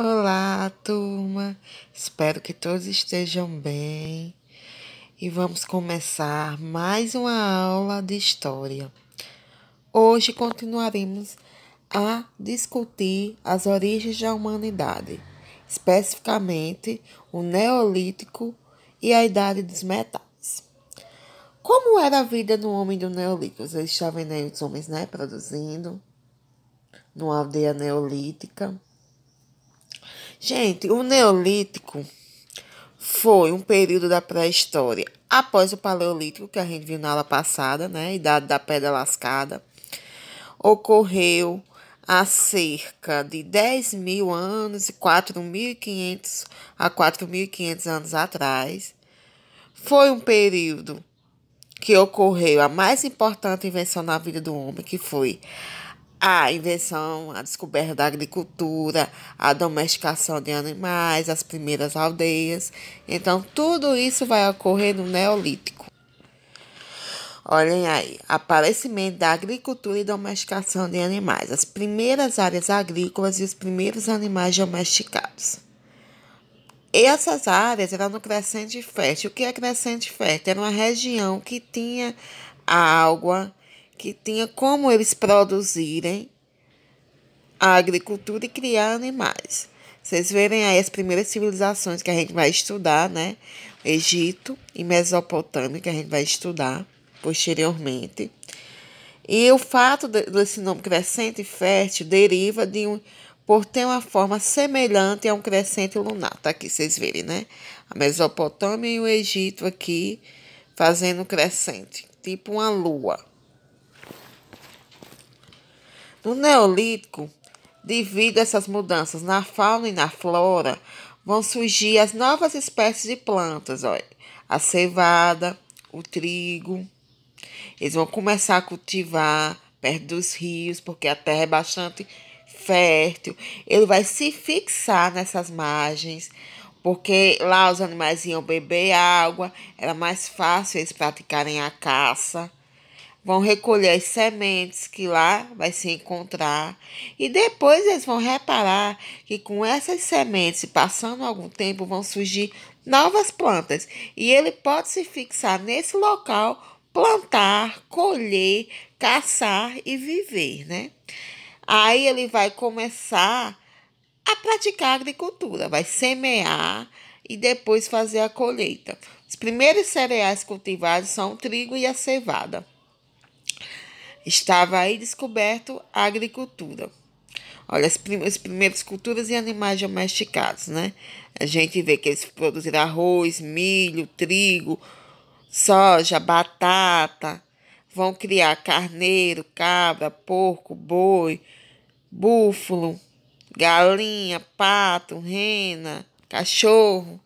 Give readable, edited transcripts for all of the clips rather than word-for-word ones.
Olá, turma. Espero que todos estejam bem. E vamos começar mais uma aula de história. Hoje continuaremos a discutir as origens da humanidade, especificamente o Neolítico e a Idade dos Metais. Como era a vida no homem do Neolítico? Vocês estão vendo aí os homens, né, produzindo numa aldeia neolítica. Gente, o Neolítico foi um período da pré-história após o Paleolítico, que a gente viu na aula passada, né? Idade da Pedra Lascada. Ocorreu há cerca de 10.000 anos, 4.500 a 4.500 anos atrás. Foi um período que ocorreu a mais importante invenção na vida do homem, que foi a invenção, a descoberta da agricultura, a domesticação de animais, as primeiras aldeias. Então, tudo isso vai ocorrer no Neolítico. Olhem aí, aparecimento da agricultura e domesticação de animais, as primeiras áreas agrícolas e os primeiros animais domesticados. E essas áreas eram no Crescente Fértil. O que é Crescente Fértil? Era uma região que tinha água, que tinha como eles produzirem a agricultura e criar animais. Vocês verem aí as primeiras civilizações que a gente vai estudar, né? Egito e Mesopotâmia, que a gente vai estudar posteriormente. E o fato desse nome Crescente Fértil deriva por ter uma forma semelhante a um crescente lunar. Tá aqui, vocês verem, né? A Mesopotâmia e o Egito aqui fazendo crescente, tipo uma lua. No Neolítico, devido a essas mudanças na fauna e na flora, vão surgir as novas espécies de plantas, olha, a cevada, o trigo. Eles vão começar a cultivar perto dos rios, porque a terra é bastante fértil. Ele vai se fixar nessas margens, porque lá os animais iam beber água, era mais fácil eles praticarem a caça. Vão recolher as sementes que lá vai se encontrar. E depois eles vão reparar que com essas sementes, passando algum tempo, vão surgir novas plantas. E ele pode se fixar nesse local, plantar, colher, caçar e viver, né? Aí ele vai começar a praticar a agricultura, vai semear e depois fazer a colheita. Os primeiros cereais cultivados são o trigo e a cevada. Estava aí descoberto a agricultura. Olha, as primeiras culturas e animais domesticados, né? A gente vê que eles produziram arroz, milho, trigo, soja, batata. Vão criar carneiro, cabra, porco, boi, búfalo, galinha, pato, rena, cachorro.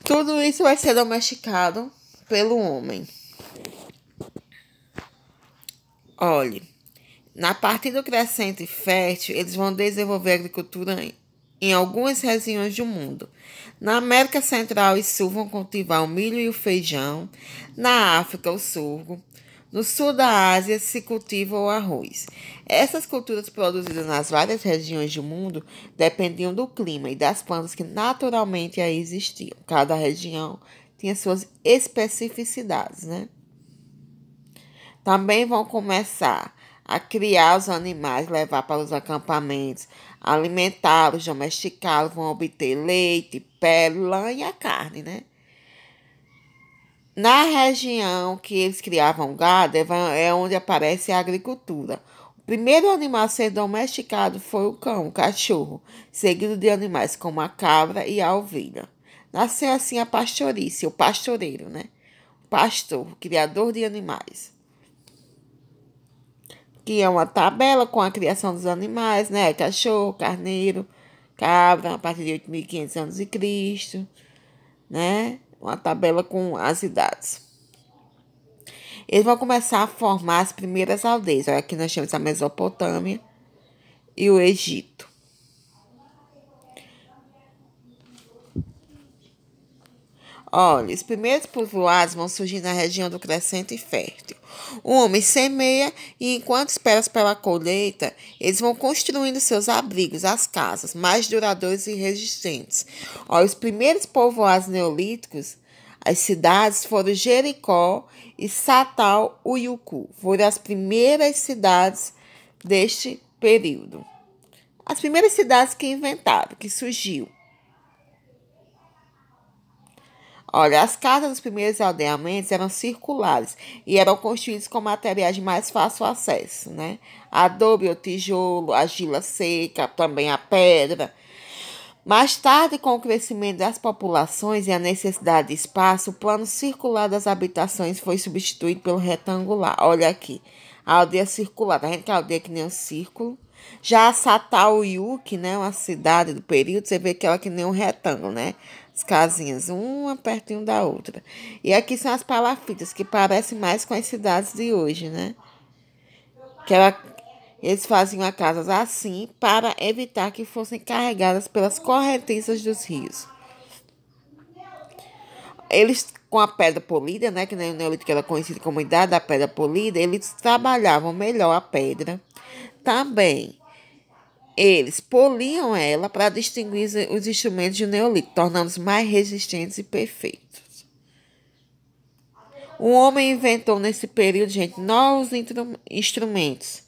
Tudo isso vai ser domesticado pelo homem. Olhe, na parte do Crescente Fértil, eles vão desenvolver a agricultura em algumas regiões do mundo. Na América Central e Sul vão cultivar o milho e o feijão. Na África, o sorgo. No sul da Ásia se cultiva o arroz. Essas culturas produzidas nas várias regiões do mundo dependiam do clima e das plantas que naturalmente aí existiam. Cada região tinha suas especificidades, né? Também vão começar a criar os animais, levar para os acampamentos, alimentá-los, domesticá-los, vão obter leite, pele, lã e a carne, né? Na região que eles criavam gado, é onde aparece a agricultura. O primeiro animal a ser domesticado foi o cão, o cachorro, seguido de animais como a cabra e a ovelha. Nasceu assim a pastorícia, o pastoreiro, né? Pastor, criador de animais. Que é uma tabela com a criação dos animais, né? Cachorro, carneiro, cabra, a partir de 8.500 anos de Cristo, né? Uma tabela com as idades. Eles vão começar a formar as primeiras aldeias. Olha, aqui nós temos a Mesopotâmia e o Egito. Olha, os primeiros povoados vão surgir na região do Crescente Fértil. O homem semeia e, enquanto espera pela colheita, eles vão construindo seus abrigos, as casas, mais duradouras e resistentes. Olha, os primeiros povoados neolíticos, as cidades foram Jericó e Satal-Uyucu. Foram as primeiras cidades deste período. As primeiras cidades que inventaram, que surgiu. Olha, as casas dos primeiros aldeamentos eram circulares e eram construídas com materiais de mais fácil acesso, né? Adobe ou tijolo, argila seca, também a pedra. Mais tarde, com o crescimento das populações e a necessidade de espaço, o plano circular das habitações foi substituído pelo retangular. Olha aqui, a aldeia circular, tá vendo que a aldeia é que nem um círculo? Já a Satauyuki, né, uma cidade do período, você vê que ela é que nem um retângulo, né? As casinhas, uma pertinho da outra. E aqui são as palafitas, que parecem mais com as cidades de hoje, né? Eles faziam as casas assim para evitar que fossem carregadas pelas correntezas dos rios. Eles, com a pedra polida, né, que no Neolítico era conhecida como Idade da Pedra Polida, eles trabalhavam melhor a pedra. Também, eles poliam ela para distinguir os instrumentos do Neolítico, tornando-os mais resistentes e perfeitos. O homem inventou nesse período, gente, novos instrumentos.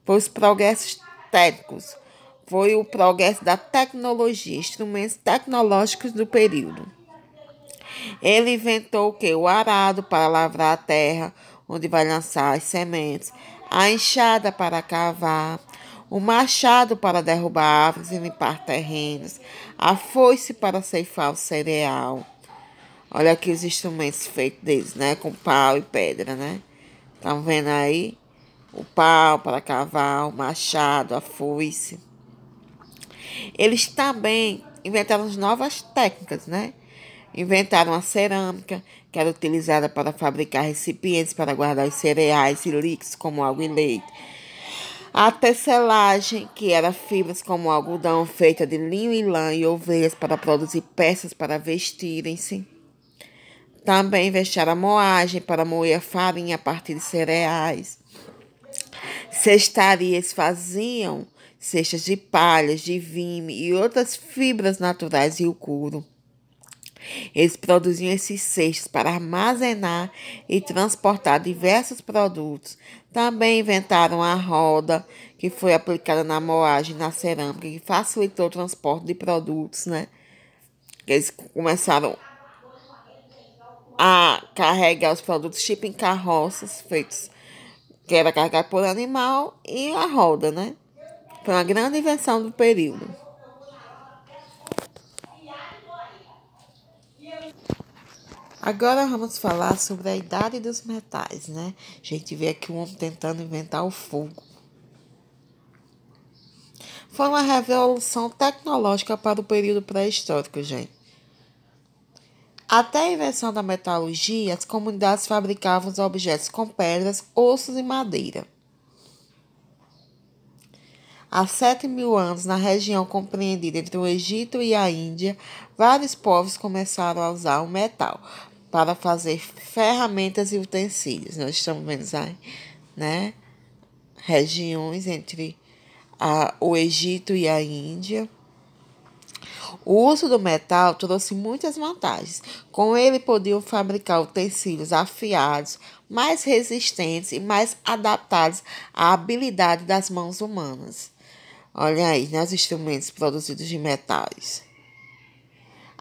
Foi os progressos técnicos, foi o progresso da tecnologia, instrumentos tecnológicos do período. Ele inventou o quê? O arado para lavrar a terra, onde vai lançar as sementes, a enxada para cavar, o machado para derrubar árvores e limpar terrenos, a foice para ceifar o cereal. Olha aqui os instrumentos feitos deles, né? Com pau e pedra, né? Estão vendo aí? O pau para cavar, o machado, a foice. Eles também inventaram novas técnicas, né? Inventaram a cerâmica, que era utilizada para fabricar recipientes para guardar os cereais e líquidos, como água e leite. A tecelagem, que era fibras como algodão feita de linho e lã e ovelhas para produzir peças para vestirem-se. Também inventaram a moagem para moer a farinha a partir de cereais. Cestarias faziam cestas de palhas, de vime e outras fibras naturais e o couro. Eles produziam esses cestos para armazenar e transportar diversos produtos. Também inventaram a roda, que foi aplicada na moagem, na cerâmica, que facilitou o transporte de produtos, né? Eles começaram a carregar os produtos tipo em carroças feitos, que era carregado por animal, e a roda, né? Foi uma grande invenção do período. Agora vamos falar sobre a idade dos metais, né? A gente vê aqui o homem tentando inventar o fogo. Foi uma revolução tecnológica para o período pré-histórico, gente. Até a invenção da metalurgia, as comunidades fabricavam os objetos com pedras, ossos e madeira. Há 7.000 anos, na região compreendida entre o Egito e a Índia, vários povos começaram a usar o metal para fazer ferramentas e utensílios. Nós estamos vendo aí, né? Regiões entre o Egito e a Índia. O uso do metal trouxe muitas vantagens. Com ele podiam fabricar utensílios afiados, mais resistentes e mais adaptados à habilidade das mãos humanas. Olha aí, né, os instrumentos produzidos de metais.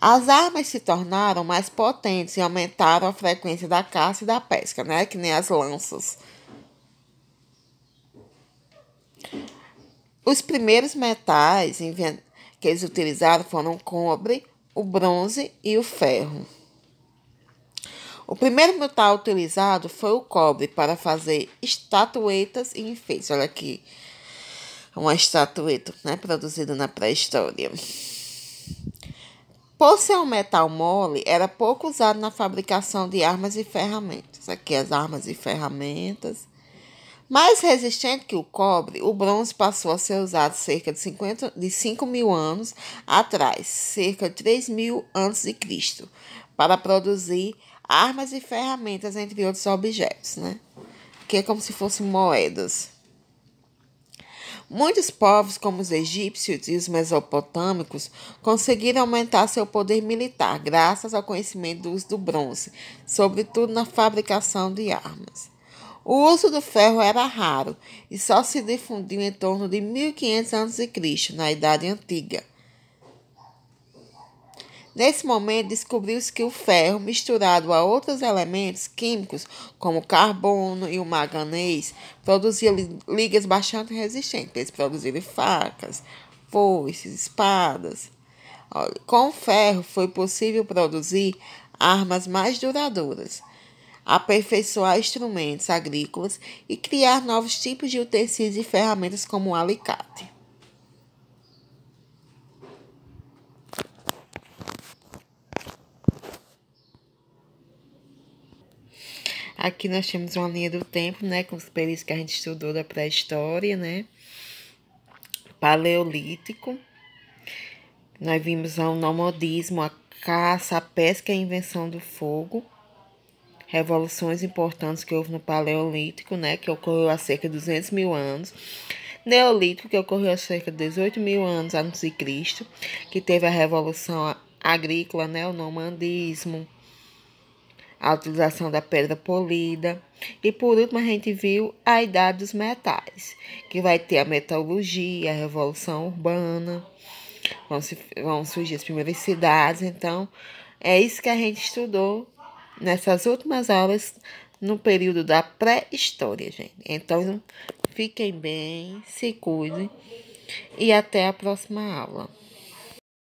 As armas se tornaram mais potentes e aumentaram a frequência da caça e da pesca, né? Que nem as lanças. Os primeiros metais que eles utilizaram foram o cobre, o bronze e o ferro. O primeiro metal utilizado foi o cobre para fazer estatuetas e enfeites. Olha aqui, uma estatueta, né, produzida na pré-história. Por ser um metal mole, era pouco usado na fabricação de armas e ferramentas. Aqui as armas e ferramentas. Mais resistente que o cobre, o bronze passou a ser usado cerca de 5.000 anos atrás, cerca de 3.000 a.C., para produzir armas e ferramentas, entre outros objetos, né? que é como se fossem moedas. Muitos povos, como os egípcios e os mesopotâmicos, conseguiram aumentar seu poder militar graças ao conhecimento do uso do bronze, sobretudo na fabricação de armas. O uso do ferro era raro e só se difundiu em torno de 1500 a.C., na Idade Antiga. Nesse momento, descobriu-se que o ferro, misturado a outros elementos químicos, como o carbono e o manganês, produzia ligas bastante resistentes. Eles produziram facas, foices, espadas. Com o ferro, foi possível produzir armas mais duradouras, aperfeiçoar instrumentos agrícolas e criar novos tipos de utensílios e ferramentas como o alicate. Aqui nós temos uma linha do tempo, né, com os períodos que a gente estudou da pré-história, né? Paleolítico. Nós vimos o nomadismo, a caça, a pesca e a invenção do fogo. Revoluções importantes que houve no Paleolítico, né, que ocorreu há cerca de 200 mil anos. Neolítico, que ocorreu há cerca de 18 mil anos antes de Cristo, que teve a Revolução Agrícola, né, o nomadismo, a utilização da pedra polida. E por último, a gente viu a Idade dos Metais, que vai ter a metalurgia, a Revolução Urbana, vão surgir as primeiras cidades. Então, é isso que a gente estudou nessas últimas aulas no período da pré-história, gente. Então, fiquem bem, se cuidem e até a próxima aula.